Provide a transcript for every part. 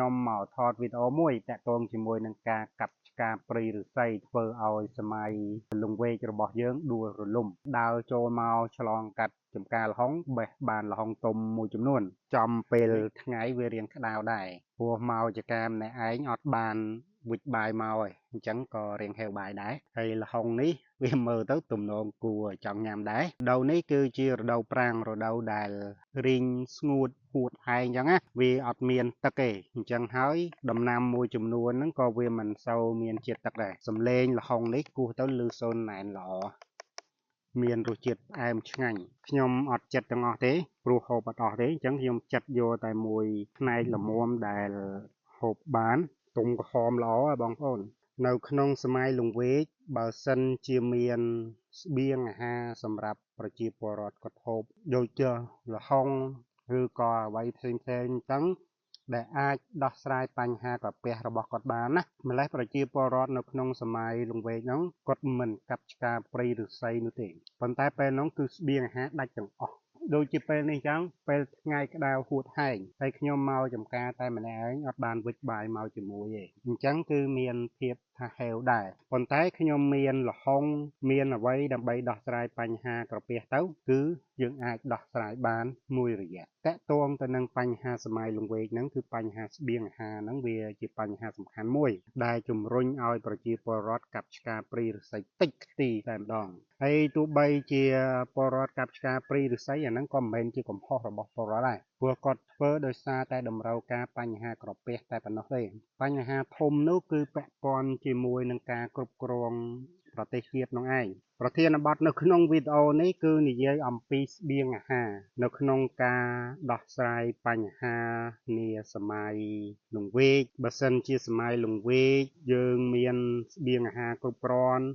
nhom màu thọt video muốiแต่ตรงជាមួយនឹងការកាប់ឆ្ការព្រៃឫស្សីធ្វើឲ្យសម័យលង្វែករបស់យើងដួលរលំដើរចូលមកឆ្លងកាត់ចំការលហុងបេះបានលហុងទុំមួយចំនួនចំពេលថ្ងៃវារៀងក្តៅដែរព្រោះមកចកាម្នាក់ឯងអត់បានវិចបាយមកហើយអញ្ចឹងក៏រៀងហេវបាយដែរហើយលហុងនេះវាមើលទៅទំនងគួរចង់ញ៉ាំដែររដូវនេះគឺជារដូវប្រាំងរដូវដែលរីងស្ងួតហួតហែងអញ្ចឹងណាវាអត់មានទឹកទេអញ្ចឹងហើយដំណាំមួយចំនួនហ្នឹងក៏វាមិនសូវមានជាតិទឹកដែរសំឡេងលហុងនេះគោះទៅឮសូនណែនល្អមានរសជាតិផ្អែមឆ្ងាញ់ខ្ញុំអត់ចិត្តទាំងអស់ទេព្រោះហូបអត់អស់ទេអញ្ចឹងខ្ញុំចិត្តយកតែមួយផ្នែកល្មមដែលហូបបានទុំក្រហមល្អបងប្អូននៅក្នុងសម័យលង្វែកបើសិនជាមានស្បៀងអាហារសម្រាប់ប្រជាពលរដ្ឋគាត់ហូបដូចជាលហុងឬក៏អ្វីផ្សេងៗទាំងដែលអាចដោះស្រាយបញ្ហាកាពះរបស់គាត់បានណាម្លេះប្រជាពលរដ្ឋនៅក្នុងសម័យលង្វែកហ្នឹងគាត់មិនកាប់ឆ្ការព្រៃឫស្សីនោះទេប៉ុន្តែពេលហ្នឹងគឺស្បៀងអាហារដាច់ទាំងអស់ដូចជាពេលនេះចឹងពេលថ្ងៃក្តៅហួតហែងហើយខ្ញុំមកចំការតែម្នាក់ឯងអត់បានវិចបាយមកជាមួយទេអញ្ចឹងគឺមានភាពថាហេវដែរប៉ុន្តែខ្ញុំមានលហុងមានអ្វីដើម្បីដោះស្រាយបញ្ហាក្រពះទៅគឺយើងអាចដោះស្រាយបានមួយរយៈតកតងទៅនឹងបញ្ហាសម័យលង្វែកហ្នឹងគឺបញ្ហាស្បៀងអាហារហ្នឹងវាជាបញ្ហាសំខាន់មួយដែលជំរុញឲ្យប្រជាពលរដ្ឋកាប់ឆ្ការព្រៃឫស្សីតិចទីតែម្ដងហើយទោះបីជាពលរដ្ឋកាប់ឆ្ការព្រៃឫស្សីអាហ្នឹងក៏មិនមែនជាកំហុសរបស់ពលរដ្ឋដែរព្រោះគាត់ធ្វើដោយសារតែតម្រូវការបញ្ហាក្រពះតែប៉ុណ្ណោះទេបញ្ហាធំនោះគឺពាក់ព័ន្ធជាមួយនឹងការគ្រប់គ្រងប្រទេសជាតិនោះឯងប្រធានបទនៅក្នុងវីដេអូនេះគឺនិយាយអំពីស្បៀងអាហារនៅក្នុងការដោះស្រាយបញ្ហានាសម័យលង្វែកបើសិនជាសម័យលង្វែកយើងមានស្បៀងអាហារគ្រប់គ្រាន់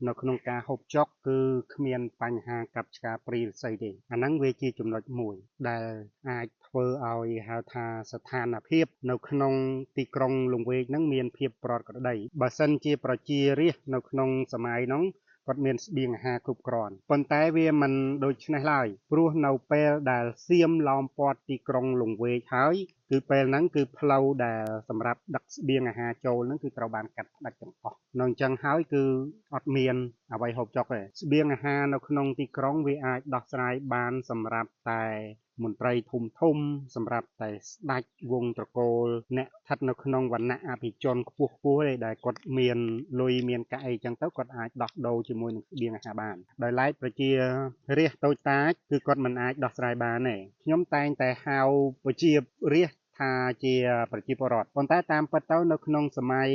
នៅក្នុងការហូបចុកគឺគ្មានបញ្ហាកាប់ឆ្ការព្រៃឫស្សីទេអាហ្នឹងវាជាចំណុចមួយដែលអាចធ្វើឲ្យហៅថាស្ថានភាពនៅក្នុងទីក្រុងលង្វែកហ្នឹងមានភាពប្រក្រតីបើសិនជាប្រជារាស្ត្រនៅក្នុងសម័យហ្នឹងគាត់មានស្បៀងអាហារគ្រប់គ្រាន់ប៉ុន្តែវាមិនដូច្នេះឡើយព្រោះនៅពេលដែលសៀមឡោមព័ទ្ធទីក្រុងលង្វែកហើយគឺពេលហ្នឹងគឺផ្លូវដែលសម្រាប់ដឹកស្បៀងអាហារចូលហ្នឹងគឺត្រូវបានកាត់ផ្តាច់ទាំងអស់នៅអញ្ចឹងហើយគឺអត់មានអ្វីហូបចុកទេស្បៀងអាហារនៅក្នុងទីក្រុងវាអាចដោះស្រាយបានសម្រាប់តែមន្ត្រីធំសម្រាប់តែស្ដេចវង្សត្រកូលអ្នកស្ថិតនៅក្នុងវណ្ណៈអភិជនខ្ពស់ទេដែលគាត់មានលុយមានកាក់អីចឹងទៅគាត់អាចដោះដូរជាមួយនឹងស្បៀងអាហារបានដោយឡែកប្រជារាស្ត្រតូចតាចគឺគាត់មិនអាចដោះស្រាយបានទេខ្ញុំតែងតែហៅប្រជារាស្ត្រថាជាប្រជាពលរដ្ឋប៉ុន្តែតាមពិតទៅនៅក្នុងសម័យ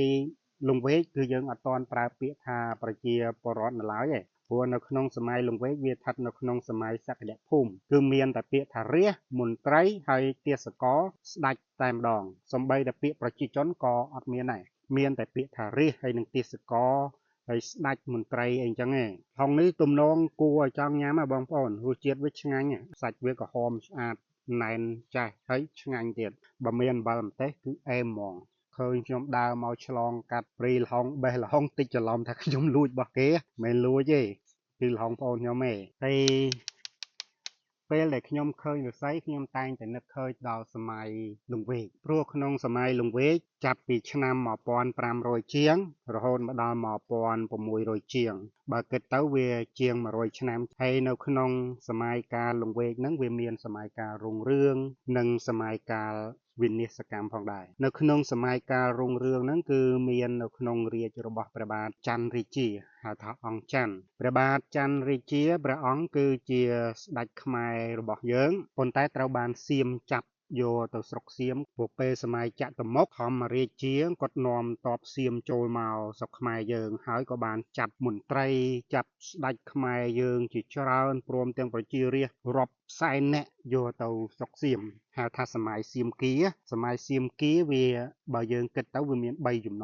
លង្វែកគឺយើងអត់ទាន់ប្រើពាក្យថាប្រជាពលរដ្ឋនៅឡើយទេព្រោះនៅក្នុងសម័យលង្វែកវាស្ថិតនៅក្នុងសម័យសក្តិភូមិគឺមានតែពាក្យថារាស្ត្រមន្ត្រីហើយទាសករស្ដេចតែម្ដងសូម្បីតែពាក្យប្រជាជនក៏អត់មានដែរមានតែពាក្យថារាស្ត្រហើយនឹងទាសករហើយស្ដេចមន្ត្រីអីចឹងឯងហុងនេះទំនងគួរឲ្យចង់ញ៉ាំហ៎បងប្អូនរសជាតិវាឆ្ងាញ់សាច់វាក្រហមស្អាតណែនចាស់ហើយឆ្ងាញ់ទៀតបើមានអំបិលម្ទេសគឺអែមហ្មងឃើញខ្ញុំដើរមកឆ្លងកាត់ព្រៃលហុងបេះលហុងតិចច្រឡំថាខ្ញុំលួចរបស់គេមិនលួចទេគឺលហុងបងប្អូនខ្ញុំទេហើយពេលដែលខ្ញុំឃើញឫស្សីខ្ញុំតែងតែនឹកឃើញដល់សម័យលង្វែកព្រោះក្នុងសម័យលង្វែកចាប់ពីឆ្នាំ1500ជាងរហូតមកដល់1600ជាងបើគិតទៅវាជាង100ឆ្នាំហើយនៅក្នុងសម័យកាលលង្វែកហ្នឹងវាមានសម័យកាលរុងរឿងនិងសម័យកាលវិនាសកម្មផងដែរនៅក្នុងសម័យកាលរុងរឿងហ្នឹងគឺមាននៅក្នុងរាជរបស់ព្រះបាទច័ន្ទរាជាហៅថាអង្គច័ន្ទព្រះបាទច័ន្ទរាជាព្រះអង្គគឺជាស្ដេចខ្មែររបស់យើងប៉ុន្តែត្រូវបានសៀមចាប់យកទៅស្រុកសៀមព្រោះពេលសម័យចតុមុខធម្មរាជាគាត់នាំទ័ពសៀមចូលមកស្រុកខ្មែរយើងហើយក៏បានចាប់មន្ត្រីចាប់ស្ដេចខ្មែរយើងជាច្រើនព្រមទាំងប្រជារាស្ត្ររាប់សែននាក់យកទៅស្រុកសៀមហៅថាសម័យសៀមគីសម័យសៀមគីវាបើយើងគិតទៅវាមាន3ជំ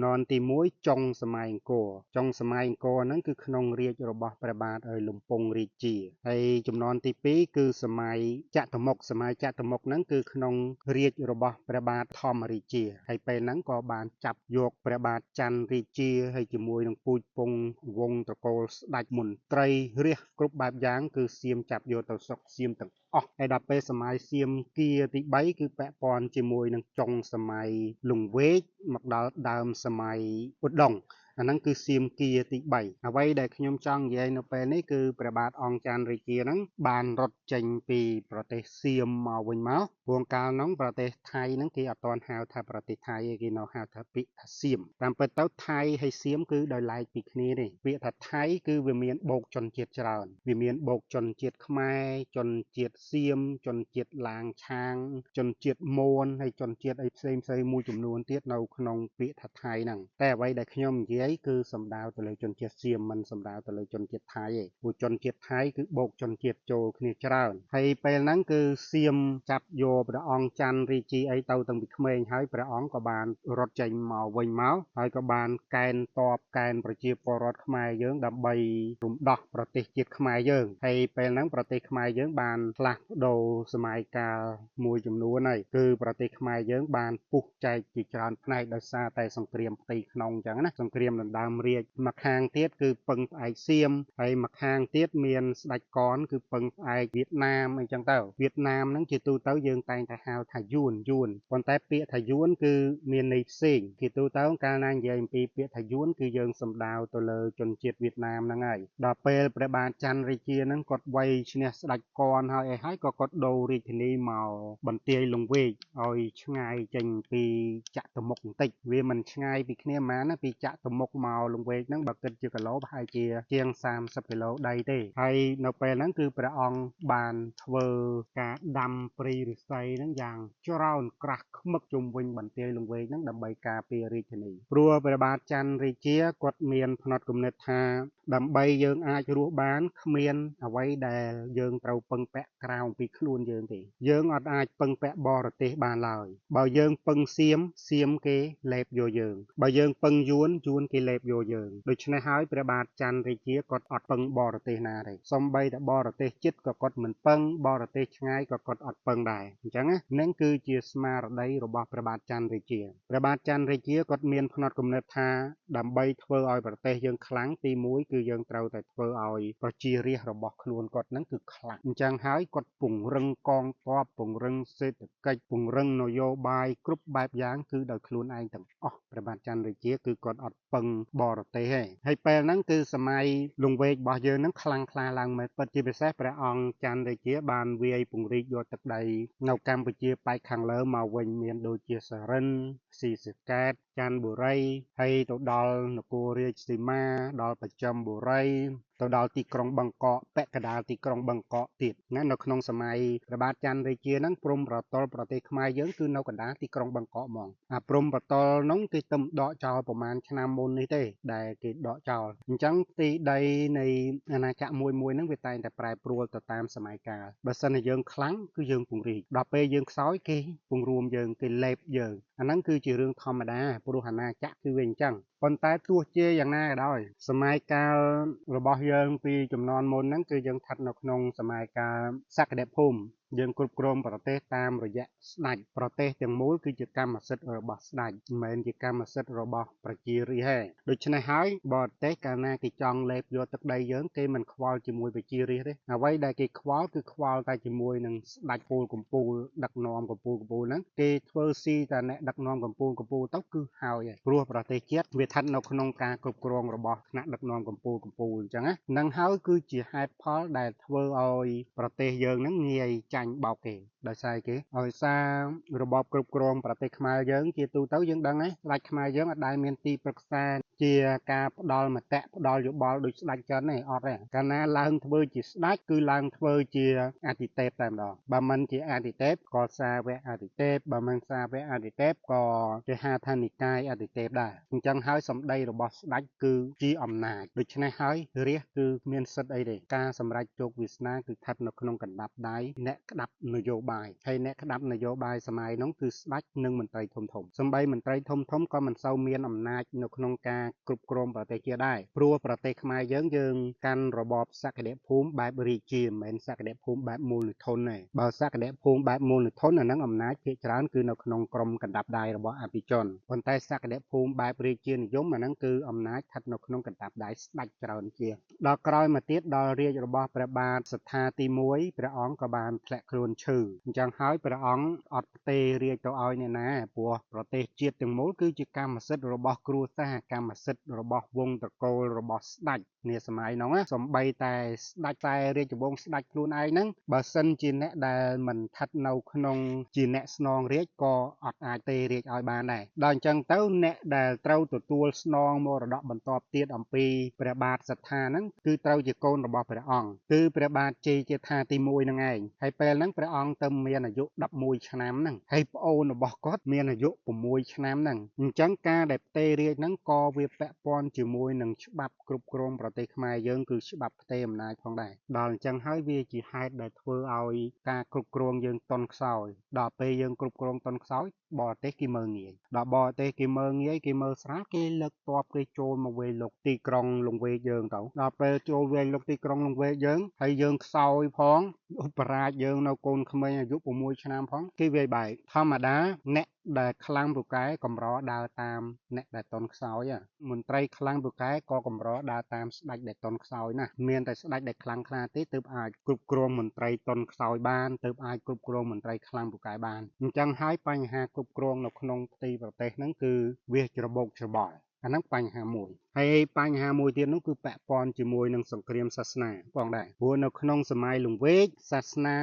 នាន់ទី1ចុងសម័យអង្គរចុងសម័យអង្គរហ្នឹងគឺក្នុងរាជរបស់ព្រះបាទលំពង់រាជាហើយជំនាន់ទី2គឺសម័យចតុមុខហ្នឹងគឺក្នុងរាជរបស់ព្រះបាទធម្មរាជាហើយពេលហ្នឹងក៏បានចាប់យកព្រះបាទច័ន្ទរាជាហើយជាមួយនឹងពូជពង្សវង្សត្រកូលស្ដេចមន្ត្រីរាស្ត្រគ្រប់បែបយ៉ាងគឺសៀមចាប់យកទៅស្រុក សៀមទាំងអស់ហើយដល់ពេលសម័យសៀមគីទី3គឺពាក់ព័ន្ធជាមួយនឹងចុងសម័យលង្វែកមកដល់ដើមសម័យឧដុង្គអាហ្នឹងគឺសៀមគីទី3អ្វីដែលខ្ញុំចង់និយាយនៅពេលនេះគឺព្រះបាទអង្គច័ន្ទរាជាហ្នឹងបានរត់ចេញពីប្រទេសសៀមមកវិញមកព្រោះកាលហ្នឹងប្រទេសថៃហ្នឹងគេអត់ទាន់ហៅថាប្រទេសថៃទេគេនៅហៅថាពាក្យថាសៀមតាមពិតទៅថៃហើយសៀមគឺដោយឡែកពីគ្នាទេពាក្យថាថៃគឺវាមានបូកជនជាតិច្រើនវាមានបូកជនជាតិខ្មែរជនជាតិសៀមជនជាតិឡាងឆាងជនជាតិមូនហើយជនជាតិអីផ្សេងមួយចំនួនទៀតនៅក្នុងពាក្យថាថៃហ្នឹងតែអ្វីដែលខ្ញុំនិយាយគឺសំដៅទៅលើជនជាតិសៀមមិនសំដៅទៅលើជនជាតិថៃទេព្រោះជនជាតិថៃគឺបូកជនជាតិចូលគ្នាច្រើនហើយពេលហ្នឹងគឺសៀមចាប់យកព្រះអង្គច័ន្ទរាជាអីទៅតាំងពីក្មេងហើយព្រះអង្គក៏បានរត់ចេញមកវិញមកហើយក៏បានកេណ្ឌទ័ពកេណ្ឌប្រជាពលរដ្ឋខ្មែរយើងដើម្បីរំដោះប្រទេសជាតិខ្មែរយើងហើយពេលហ្នឹងប្រទេសខ្មែរយើងបានផ្លាស់ប្ដូរសម័យកាលមួយចំនួនហើយគឺប្រទេសខ្មែរយើងបានពុះចែកជាច្រើនផ្នែកដោយសារតែសង្គ្រាមផ្ទៃក្នុងអញ្ចឹងណាសង្គ្រាមដណ្ដើមរាជ្យមកខាងទៀតគឺពឹងផ្អែកសៀមហើយមកខាងទៀតមានស្ដេចកនគឺពឹងផ្អែកវៀតណាមអីចឹងទៅវៀតណាមហ្នឹងជាទូទៅយើងតែងតែហៅថាយួនប៉ុន្តែពាក្យថាយួនគឺមានន័យផ្សេងជាទូទៅកាលណានិយាយអំពីពាក្យថាយួនគឺយើងសំដៅទៅលើជនជាតិវៀតណាមហ្នឹងហើយដល់ពេលព្រះបាទច័ន្ទរាជាហ្នឹងគាត់វាយឈ្នះស្ដេចកនហើយក៏គាត់ដូររាជធានីមកបន្ទាយលង្វែកឲ្យឆ្ងាយចេញពីចតុមុខបន្តិចវាមិនឆ្ងាយពីគ្នាប៉ុន្មានណាពីចតុមុខមកលង្វែកហ្នឹងបើគិតជាគីឡូប្រហែលជាជាង30គីឡូដីទេហើយនៅពេលហ្នឹងគឺព្រះអង្គបានធ្វើការដាំព្រៃឫស្សីហ្នឹងយ៉ាងច្រើនក្រាស់ឃ្មឹកជុំវិញបន្ទាយលង្វែកហ្នឹងដើម្បីការពាររាជធានីព្រោះព្រះបាទច័ន្ទរាជាគាត់មានផ្នត់គំនិតថាដើម្បីយើងអាចរស់បានគ្មានអ្វីដែលយើងត្រូវពឹងពាក់ក្រៅពីខ្លួនយើងទេយើងអត់អាចពឹងពាក់បរទេសបានឡើយបើយើងពឹងសៀមគេលេបយកយើងបើយើងពឹងយួនគេលេបយកយើងដូច្នេះហើយព្រះបាទច័ន្ទរាជាគាត់អត់ពឹងបរទេសណាទេសូម្បីតែបរទេសជិតក៏គាត់មិនពឹងបរទេសឆ្ងាយក៏គាត់អត់ពឹងដែរអញ្ចឹងណានឹងគឺជាស្មារតីរបស់ព្រះបាទច័ន្ទរាជាព្រះបាទច័ន្ទរាជាគាត់មានផ្នត់គំនិតថាដើម្បីធ្វើឲ្យប្រទេសយើងខ្លាំងទី1គឺយើងត្រូវតែធ្វើឲ្យប្រជារាស្ត្ររបស់ខ្លួនគាត់ហ្នឹងគឺខ្លាំងអញ្ចឹងហើយគាត់ពង្រឹងកងទ័ពពង្រឹងសេដ្ឋកិច្ចពង្រឹងនយោបាយគ្រប់បែបយ៉ាងគឺដោយខ្លួនឯងទាំងអស់ព្រះបាទច័ន្ទរាជាគឺគាត់អត់ពឹងបរទេសទេហើយពេលហ្នឹងគឺសម័យលង្វែករបស់យើងហ្នឹងខ្លាំងក្លាឡើងមែនពិតជាពិសេសព្រះអង្គច័ន្ទរាជាបានវាយពង្រីកយកទឹកដីនៅកម្ពុជាប៉ែកខាងលើមកវិញមានដូចជាសរិនស៊ីសកែតច័ន្ទបុរីហើយទៅដល់នគររាជសីមាដល់បច្ចឹមបុរីទៅដល់ទីក្រុងបឹងកកពាក់កណ្ដាលទីក្រុងបឹងកកទៀតណានៅក្នុងសម័យព្រះបាទច័ន្ទរាជាហ្នឹងព្រំប្រទល់ប្រទេសខ្មែរយើងគឺនៅកណ្ដាលទីក្រុងបឹងកកហ្មងអាព្រំប្រទល់ហ្នឹងគេទំដកចោលប្រហែលឆ្នាំមុននេះទេដែលគេដកចោលអញ្ចឹងទីដីនៃអាណាចក្រមួយហ្នឹងវាតែងតែប្រែប្រួលទៅតាមសម័យកាលបើសិនជាយើងខ្លាំងគឺយើងពង្រីកដល់ពេលយើងខ្សោយគេពង្រួមយើងគេលេបយើងអាហ្នឹងគឺជារឿងធម្មតាព្រោះអាណាចក្រគឺវាអញ្ចឹងប៉ុន្តែទោះជាយ៉ាងណាក៏ដោយសម័យកាលរបស់យើងពីជំនាន់មុនហ្នឹងគឺយើងស្ថិតនៅក្នុងសម័យកាលសក្តិភូមិយើងគ្រប់គ្រងប្រទេសតាមរយៈស្ដេចប្រទេសទាំងមូលគឺជាកម្មសិទ្ធិរបស់ស្ដេចមិនមែនជាកម្មសិទ្ធិរបស់ប្រជារាស្ត្រទេដូច្នេះហើយបរទេសកាលណាគេចង់លេបយកទឹកដីយើងគេមិនខ្វល់ជាមួយប្រជារាស្ត្រទេអ្វីដែលគេខ្វល់គឺខ្វល់តែជាមួយនឹងស្ដេចពូលកំពូលដឹកនាំកំពូលហ្នឹងគេធ្វើស៊ីតែអ្នកដឹកនាំកំពូលទៅគឺហើយព្រោះប្រទេសជាតិវាស្ថិតនៅក្នុងការគ្រប់គ្រងរបស់ថ្នាក់ដឹកនាំកំពូលអញ្ចឹងណានឹងហើយគឺជាហេតុផលដែលធ្វើឲ្យប្រទេសយើងហ្នឹងងាយចាញ់បោកគេដោយសារគេឲ្យសាររបបគ្រប់គ្រងប្រទេសខ្មែរយើងជាទូទៅយើងដឹងហើយស្ដេចខ្មែរយើងអត់ដែលមានទីប្រឹក្សាជាការផ្ដល់មតិផ្ដល់យោបល់ដូចស្ដេចចិនទេអត់ទេកាលណាឡើងធ្វើជាស្ដេចគឺឡើងធ្វើជាអធិទេពតែម្ដងបើមិនជាអធិទេពក៏សាវកអធិទេពបើមិនសាវកអធិទេពក៏គេហៅថានិកាយអធិទេពដែរអញ្ចឹងហើយសម្ដីរបស់ស្ដេចគឺជាអំណាចដូច្នេះហើយរាស្ត្រគឺមានសិទ្ធិអីទេការសម្រេចជោគវាសនាគឺស្ថិតនៅក្នុងកណ្ដាប់ដៃអ្នក ក្តាប់នយោបាយហើយអ្នកក្តាប់នយោបាយសម័យនោះគឺស្ដេចនិងមន្ត្រីធំៗសម្បីមន្ត្រីធំៗក៏មិនសូវមានអំណាចនៅក្នុងការគ្រប់គ្រងប្រទេសជាដែរព្រោះប្រទេសខ្មែរយើងកាន់របបសក្តិភូមិបែបរាជាមិនមែនសក្តិភូមិបែបមូលធនទេបើសក្តិភូមិបែបមូលធនអានឹងអំណាចភាគច្រើនគឺនៅក្នុងក្រមកណ្ដាប់ដៃរបស់អភិជនប៉ុន្តែសក្តិភូមិបែបរាជានិយមអានឹងគឺអំណាចស្ថិតនៅក្នុងកណ្ដាប់ដៃស្ដេចច្រើនជាងដល់ក្រោយមកទៀតដល់រាជរបស់ព្រះបាទសត្ថាទី1ព្រះអង្គក៏បានធ្លាក់ខ្លួនឈឺអញ្ចឹងហើយព្រះអង្គអត់ផ្ទេររាជទៅឲ្យអ្នកណាព្រោះប្រទេសជាតិទាំងមូលគឺជាកម្មសិទ្ធិរបស់គ្រួសារកម្មសិទ្ធិរបស់វង្សត្រកូលរបស់ស្ដេចនាសម័យនោះសំបីតែស្ដេចតែរាជវង្សស្ដេចខ្លួនឯងហ្នឹងបើសិនជាអ្នកដែលមិនស្ថិតនៅក្នុងជាអ្នកស្នងរាជក៏អត់អាចទេរាជឲ្យបានដែរដល់អញ្ចឹងទៅអ្នកដែលត្រូវទទួលស្នងមរតកបន្តទៀតអំពីព្រះបាទសត្ថាហ្នឹងគឺត្រូវជាកូនរបស់ព្រះអង្គគឺព្រះបាទជ័យជេដ្ឋាទី1ហ្នឹងឯងហើយពេលហ្នឹងព្រះអង្គទៅមានអាយុ11ឆ្នាំហ្នឹងហើយប្អូនរបស់គាត់មានអាយុ6ឆ្នាំហ្នឹងអញ្ចឹងការដែលផ្ទេររាជហ្នឹងក៏វាពាក់ព័ន្ធជាមួយនឹងច្បាប់គ្រប់គ្រងប្រទេសខ្មែរយើងគឺច្បាប់ផ្ទេរអំណាចផងដែរដល់អញ្ចឹងហើយវាជាហេតុដែលធ្វើឲ្យការគ្រប់គ្រងយើងតន់ខ្សោយដល់ពេលយើងគ្រប់គ្រងតន់ខ្សោយបរទេសគេមើលងាយដល់បរទេសគេមើលងាយគេមើលស្រាលគេលើកទ័ពគេចូលមកវាយលុកទីក្រុងលង្វែកយើងទៅដល់ពេលចូលវាយលុកទីក្រុងលង្វែកយើងហើយយើងខ្សោយផងឧបរាជយើងនៅកូនក្មេងអាយុ6ឆ្នាំផងគេវាយបែកធម្មតាអ្នកដែលខ្លាំងពូកែកម្រដើរតាមអ្នកដែលតន់ខ្សោយមន្ត្រីខ្លាំងពូកែក៏កម្រដើរតាមស្ដេចដែលតន់ខ្សោយណាមានតែស្ដេចដែលខ្លាំងក្លាទេទើបអាចគ្រប់គ្រងមន្ត្រីតន់ខ្សោយបានទើបអាចគ្រប់គ្រងមន្ត្រីខ្លាំងពូកែបានអញ្ចឹងហើយបញ្ហាគ្រប់គ្រងនៅក្នុងផ្ទៃប្រទេសហ្នឹងគឺវាច្របូកច្របល់អាហ្នឹងបញ្ហាមួយហើយបញ្ហាមួយទៀតនោះគឺពាក់ព័ន្ធជាមួយនឹងសង្គ្រាមសាសនាផងដែរព្រោះនៅក្នុងសម័យលង្វែកសាសនា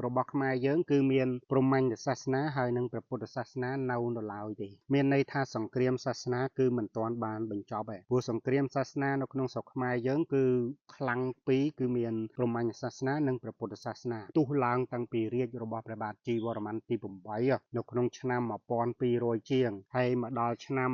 របស់ខ្មែរយើងគឺមានព្រហ្មញ្ញសាសនាហើយនិងព្រះពុទ្ធសាសនានៅឡើយទេមានន័យថាសង្គ្រាមសាសនាគឺមិនទាន់បានបញ្ចប់ទេព្រោះសង្គ្រាមសាសនានៅក្នុងស្រុកខ្មែរយើងគឺខ្លាំងពីរគឺមានព្រហ្មញ្ញសាសនានិងព្រះពុទ្ធសាសនាទុះឡើងតាំងពីរាជរបស់ព្រះបាទជីវរ្ម័នទី8នៅក្នុងឆ្នាំ1200ជាងហើយមកដល់ឆ្នាំ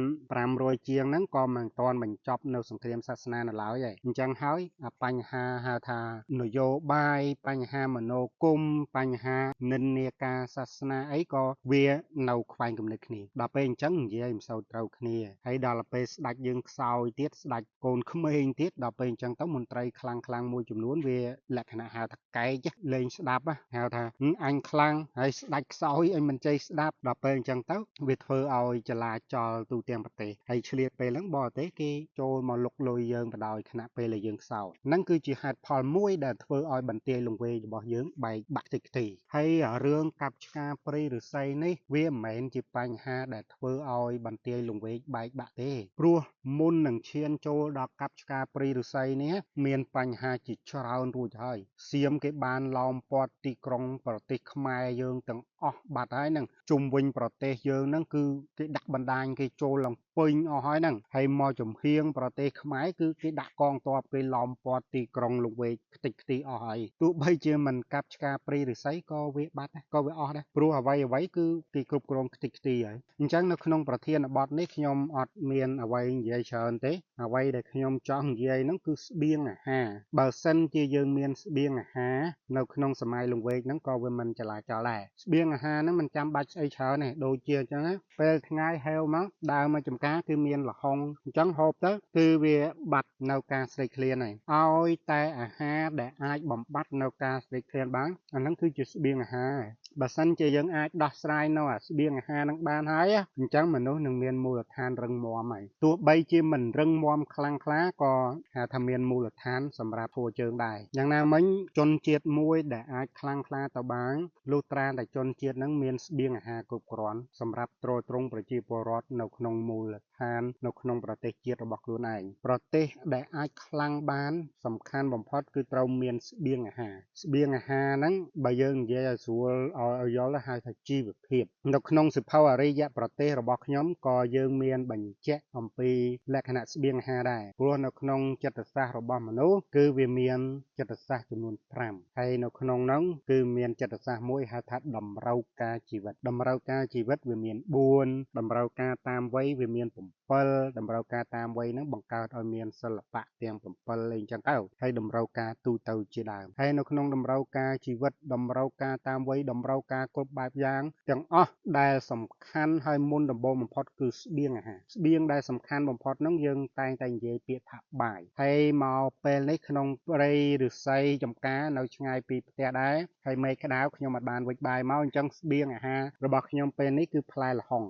1500ជាងហ្នឹងក៏មិនទាន់បញ្ចប់នៅសង្គ្រាមសាសនានៅឡើយទេអញ្ចឹងហើយបញ្ហាហៅថានយោបាយបញ្ហាមនោគមបញ្ហានិន្នាការសាសនាអីក៏វានៅខ្វែងគំនិតគ្នាដល់ពេលអញ្ចឹងនិយាយមិនសូវត្រូវគ្នាហើយដល់ពេលស្ដេចយើងខ្សោយទៀតស្ដេចកូនក្មេងទៀតដល់ពេលអញ្ចឹងទៅមន្ត្រីខ្លាំងមួយចំនួនវាលក្ខណៈហៅថាកែកលេងស្ដាប់ហៅថាអញខ្លាំងហើយស្ដេចខ្សោយអញមិនចេះស្ដាប់ដល់ពេលអញ្ចឹងទៅវាធ្វើឲ្យចលាចលទូទាំងប្រទេសហើយឆ្លៀតពេលហ្នឹងបរទេសគេចូលមកលុកលុយយើងបដោយខណៈពេលដែលយើងខ្សោយហ្នឹងគឺជាហេតុផលមួយដែលធ្វើឲ្យបន្ទាយលង្វែករបស់យើងបែកបាក់តិចទីហើយរឿងកាប់ឆ្ការព្រៃឫស្សីនេះវាមិនមែនជាបញ្ហាដែលធ្វើឲ្យបន្ទាយលង្វែកបែកបាក់ទេព្រោះមុននឹងឈានចូលដល់កាប់ឆ្ការព្រៃឫស្សីនេះមានបញ្ហាជាច្រើនរួចហើយសៀមគេបានឡោមព័ទ្ធទីក្រុងប្រទេសខ្មែរយើងទាំងអស់បាត់ហើយហ្នឹងជុំវិញប្រទេសយើងហ្នឹងគឺគេដាក់បណ្ដាញគេចូលឡើងពេញអស់ហើយហ្នឹងហើយមកចំហៀងប្រទេសខ្មែរគឺគេដាក់កងទ័ពគេឡោមព័ទ្ធទីក្រុងលង្វែកខ្ទេចខ្ទីអស់ហើយទោះបីជាមិនកាប់ឆ្ការព្រៃឫស្សីក៏វាបាត់ដែរក៏វាអស់ដែរព្រោះអ្វីគឺគេគ្រប់គ្រងខ្ទេចខ្ទីហើយអញ្ចឹងនៅក្នុងប្រធានបទនេះខ្ញុំអត់មានអ្វីនិយាយច្រើនទេអ្វីដែលខ្ញុំចង់និយាយហ្នឹងគឺស្បៀងអាហារបើសិនជាយើងមានស្បៀងអាហារនៅក្នុងសម័យលង្វែកហ្នឹងក៏វាមិនចលាចលដែរស្បៀងអាហារហ្នឹងមិនចាំបាច់ស្អីច្រើនទេដូចជាអញ្ចឹងពេលថ្ងៃហែវមកដើរមកចំការគឺមានលហុងអញ្ចឹងហូបទៅគឺវាបាត់នៅការស្រេកឃ្លានហើយឲ្យតែអាហារដែលអាចបំបត្តិនៅការស្រេកឃ្លានបានអាហ្នឹងគឺជាស្បៀងអាហារបើសិនជាយើងអាចដោះស្រាយនៅអាស្បៀងអាហារហ្នឹងបានហើយអញ្ចឹងមនុស្សនឹងមានមូលដ្ឋានរឹងមាំហើយទោះបីជាមិនរឹងមាំខ្លាំងក្លាក៏ហៅថាមានមូលដ្ឋានសម្រាប់ធ្វើជើងដែរយ៉ាងណាមិញជនជាតិមួយដែលអាចខ្លាំងក្លាទៅបានលុះត្រាតែជនជាតិហ្នឹងមានស្បៀងអាហារគ្រប់គ្រាន់សម្រាប់ទ្រទ្រង់ប្រជាពលរដ្ឋនៅក្នុងមូលដ្ឋាននៅក្នុងប្រទេសជាតិរបស់ខ្លួនឯងប្រទេសដែលអាចខ្លាំងបានសំខាន់បំផុតគឺត្រូវមានស្បៀងអាហារហ្នឹងបើយើងនិយាយឲ្យស្រួលអ ឲ្យយល់ហៅថាជីវភាពនៅក្នុងសិភៅអរិយប្រទេសរបស់ខ្ញុំក៏យើងមានបញ្ជាក់អំពីលក្ខណៈស្បៀងអាហារដែរព្រោះនៅក្នុងចិត្តសាស្ត្ររបស់មនុស្សគឺវាមានចិត្តសាស្ត្រចំនួន5ហើយនៅក្នុងនោះគឺមានចិត្តសាស្ត្រមួយហៅថាតម្រូវការជីវិតតម្រូវការជីវិតវាមាន4តម្រូវការតាមវ័យវាមាន7តម្រូវការតាមវ័យហ្នឹងបង្កើតឲ្យមានសិល្បៈទាំង7អីចឹងទៅហើយតម្រូវការទូទៅជាដើមហើយនៅក្នុងតម្រូវការជីវិតតម្រូវការតាមវ័យតម្រូវការគ្រប់បែបយ៉ាងទាំងអស់ដែលសំខាន់ហើយមុនដំបូងបំផុតគឺស្បៀងអាហារស្បៀងដែលសំខាន់បំផុតហ្នឹងយើងតែងតែនិយាយពាក្យថាបាយហើយមកពេលនេះក្នុងព្រៃឫស្សីចំការនៅឆ្ងាយពីផ្ទះដែរហើយមេឃក្តៅខ្ញុំអត់បានវិចបាយមកអញ្ចឹងស្បៀងអាហាររបស់ខ្ញុំពេលនេះគឺផ្លែល្ហុង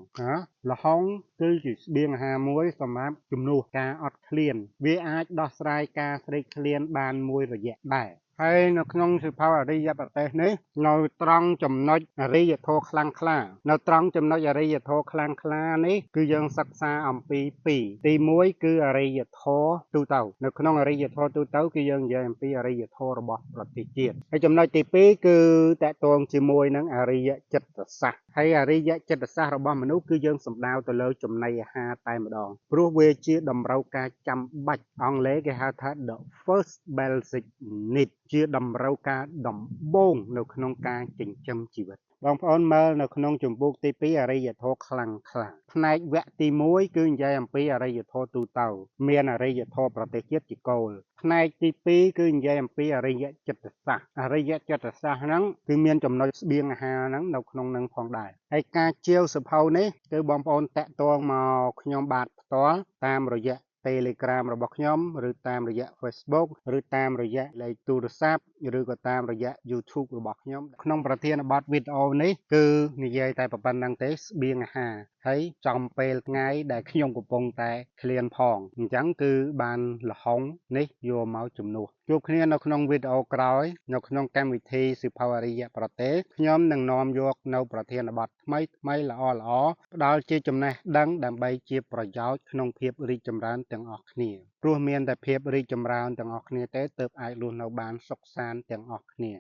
ល្ហុងគឺជាស្បៀងអាហារមួយសម្រាប់ជំនួសការអត់ឃ្លានវាអាចដោះស្រាយការស្រេកឃ្លានបានមួយរយៈដែរហើយនៅក្នុងសិភៅអរិយប្រទេសនេះនៅត្រង់ចំណុចអរិយធម៌ខ្លាំងក្លានៅត្រង់ចំណុចអរិយធម៌ខ្លាំងក្លានេះគឺយើងសិក្សាអំពី2ទី1គឺអរិយធម៌ទូទៅនៅក្នុងអរិយធម៌ទូទៅគឺយើងនិយាយអំពីអរិយធម៌របស់ប្រទេសជាតិហើយចំណុចទី2គឺតកតងជាមួយនឹងអរិយចិត្តសាស្ត្រហើយអរិយចិត្តសាស្ត្ររបស់មនុស្សគឺយើងសំដៅទៅលើចំណីអាហារតែម្ដងព្រោះវាជាតម្រូវការចាំបាច់អង់គ្លេសគេហៅថា the first basic need ជាតម្រូវការដំបូងនៅក្នុងការចិញ្ចឹមជីវិតបងប្អូនមើលនៅក្នុងជំពូកទី2អរិយធម៌ខ្លាំងក្លាផ្នែកវគ្គទី1គឺនិយាយអំពីអរិយធម៌ទូទៅមានអរិយធម៌ប្រទេសជាតិជាគោលផ្នែកទី2គឺនិយាយអំពីអរិយចិត្តសាស្ត្រអរិយចិត្តសាស្ត្រហ្នឹងគឺមានចំណុចស្បៀងអាហារហ្នឹងនៅក្នុងហ្នឹងផងដែរហើយការជាវសភៅនេះគឺបងប្អូនតាក់ទងមកខ្ញុំបាទផ្ទាល់តាមរយៈTelegram របស់ខ្ញុំឬតាមរយៈ Facebook ឬតាមរយៈលេខទូរស័ព្ទឬក៏តាមរយៈ YouTube របស់ខ្ញុំក្នុងប្រធានបទវីដេអូនេះគឺនិយាយតែប៉ុណ្្នឹងទេស្បៀងអាហារហើយចំពេលថ្ងៃដែលខ្ញុំកំពុងតែឃ្លានផងអញ្ចឹងគឺបានល្ហុងនេះយកមកជំនួសជួបគ្នានៅក្នុងវីដេអូក្រោយនៅក្នុងកម្មវិធីសិភៅអរិយប្រទេសខ្ញុំនឹងនាំយកនៅប្រធានបទថ្មីល្អផ្ដល់ជាចំណេះដឹងដើម្បីជាប្រយោជន៍ក្នុងភាពរីកចម្រើនទាំងអស់គ្នាព្រោះមានតែភាពរីកចម្រើនទាំងអស់គ្នាទេទើបអាចរស់នៅបានសុខសាន្តទាំងអស់គ្នា